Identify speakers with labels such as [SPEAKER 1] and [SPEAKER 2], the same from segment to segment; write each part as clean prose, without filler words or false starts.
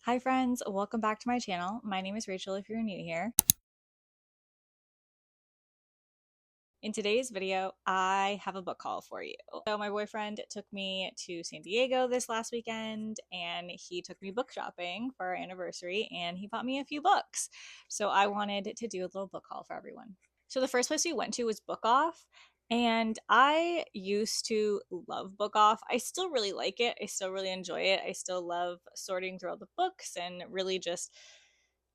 [SPEAKER 1] Hi friends, welcome back to my channel. My name is Rachel if you're new here. In today's video, I have a book haul for you. So my boyfriend took me to San Diego this last weekend and he took me book shopping for our anniversary and he bought me a few books. So I wanted to do a little book haul for everyone. So the first place we went to was Book Off. And I used to love Book Off. I still really like it. I still really enjoy it. I still love sorting through all the books and really just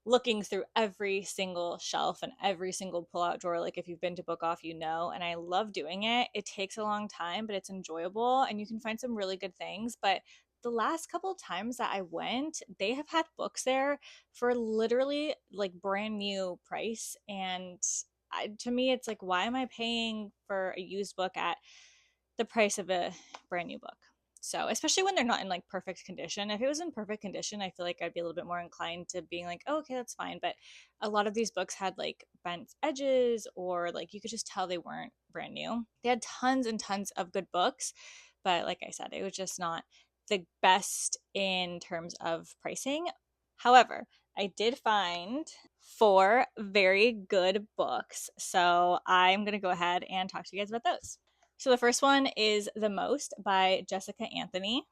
[SPEAKER 1] looking through every single shelf and every single pull-out drawer. Like if you've been to Book Off, you know, and I love doing it. It takes a long time, but it's enjoyable and you can find some really good things. But the last couple of times that I went, they have had books there for literally like brand new price. And to me, it's like, why am I paying for a used book at the price of a brand new book? So, especially when they're not in like perfect condition. If it was in perfect condition, I feel like I'd be a little bit more inclined to being like, oh, okay, that's fine. But a lot of these books had like bent edges or like you could just tell they weren't brand new. They had tons and tons of good books, but like I said, it was just not the best in terms of pricing. However, I did find four very good books. So I'm going to go ahead and talk to you guys about those. So the first one is The Most by Jessica Anthony.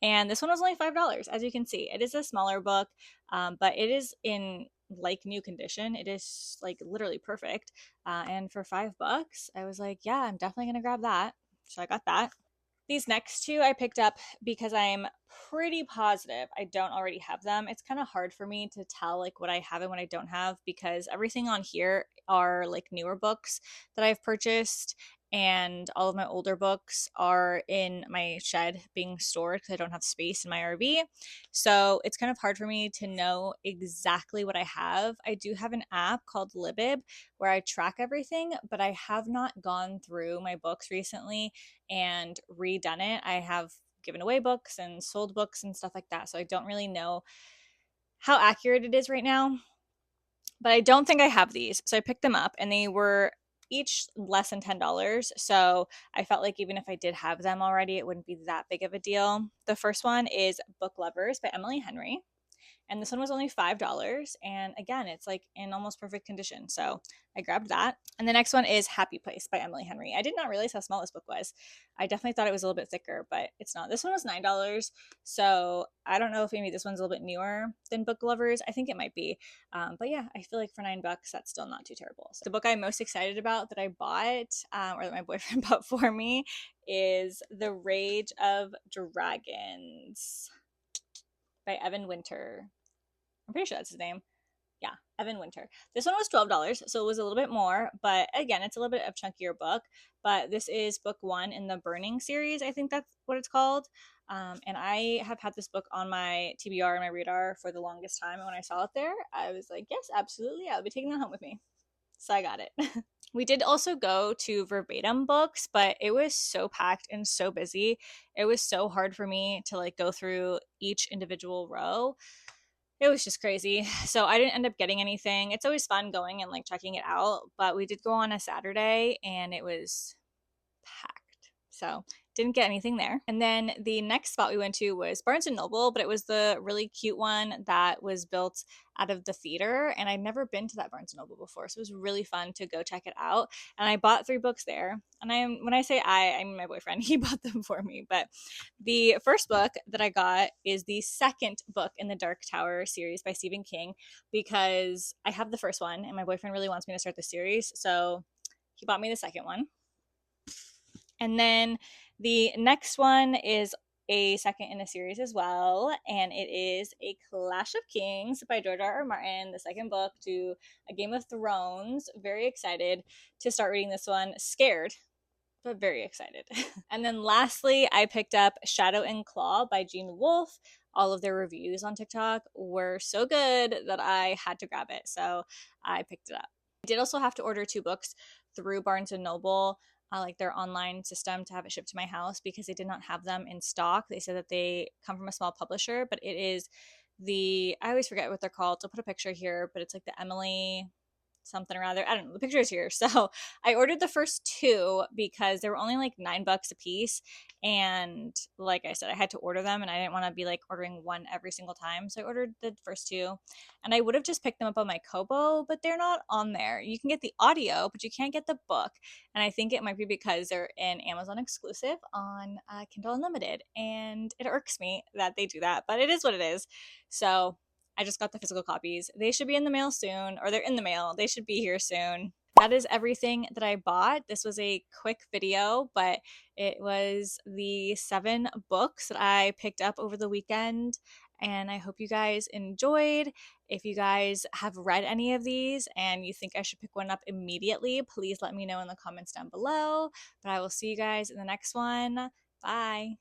[SPEAKER 1] And this one was only $5, as you can see. It is a smaller book, but it is in like new condition. It is like literally perfect. And for $5, I was like, yeah, I'm definitely going to grab that. So I got that. These next two I picked up because I'm pretty positive I don't already have them. It's kind of hard for me to tell like what I have and what I don't have because everything on here are like newer books that I've purchased and all of my older books are in my shed being stored because I don't have space in my RV. So it's kind of hard for me to know exactly what I have. I do have an app called Libib where I track everything, but I have not gone through my books recently and redone it. I have given away books and sold books and stuff like that. So I don't really know how accurate it is right now. But I don't think I have these. So I picked them up and they were each less than $10. So I felt like even if I did have them already, it wouldn't be that big of a deal. The first one is Book Lovers by Emily Henry. And this one was only $5. And again, it's like in almost perfect condition. So I grabbed that. And the next one is Happy Place by Emily Henry. I did not realize how small this book was. I definitely thought it was a little bit thicker, but it's not. This one was $9. So I don't know if maybe this one's a little bit newer than Book Lovers. I think it might be. But yeah, I feel like for $9, that's still not too terrible. So the book I'm most excited about that I bought, or that my boyfriend bought for me, is The Rage of Dragons by Evan Winter. I'm pretty sure that's his name. Yeah, Evan Winter. This one was $12, so it was a little bit more, but again, it's a little bit of chunkier book. But this is book one in the Burning series. I think that's what it's called. And I have had this book on my TBR and my radar for the longest time. And when I saw it there, I was like, yes, absolutely. I'll be taking that home with me. So I got it. We did also go to Verbatim Books, but it was so packed and so busy. It was so hard for me to like go through each individual row. It was just crazy. So I didn't end up getting anything. It's always fun going and like checking it out, but we did go on a Saturday and it was packed. So didn't get anything there. And then the next spot we went to was Barnes and Noble, but it was the really cute one that was built out of the theater. And I'd never been to that Barnes and Noble before. So it was really fun to go check it out. And I bought 3 books there. And when I say I mean my boyfriend, he bought them for me. But the first book that I got is the second book in the Dark Tower series by Stephen King, because I have the first one and my boyfriend really wants me to start the series. So he bought me the second one. And then the next one is a second in a series as well, and it is A Clash of Kings by George R.R. Martin, the second book to A Game of Thrones. Very excited to start reading this one. Scared, but very excited. And then lastly, I picked up Shadow and Claw by Gene Wolfe. All of their reviews on TikTok were so good that I had to grab it, so I picked it up. I did also have to order 2 books through Barnes and Noble, like their online system, to have it shipped to my house because they did not have them in stock. They said that they come from a small publisher, but it is I always forget what they're called. I'll put a picture here, but it's like the Emily something or other. I don't know. The picture is here. So I ordered the first two because they were only like $9 a piece. And like I said, I had to order them and I didn't want to be like ordering one every single time. So I ordered the first two and I would have just picked them up on my Kobo, but they're not on there. You can get the audio, but you can't get the book. And I think it might be because they're an Amazon exclusive on Kindle Unlimited. And it irks me that they do that, but it is what it is. So I just got the physical copies. They should be in the mail soon, or they're in the mail. They should be here soon. That is everything that I bought. This was a quick video, but it was the 7 books that I picked up over the weekend. And I hope you guys enjoyed. If you guys have read any of these and you think I should pick one up immediately, please let me know in the comments down below. But I will see you guys in the next one. Bye.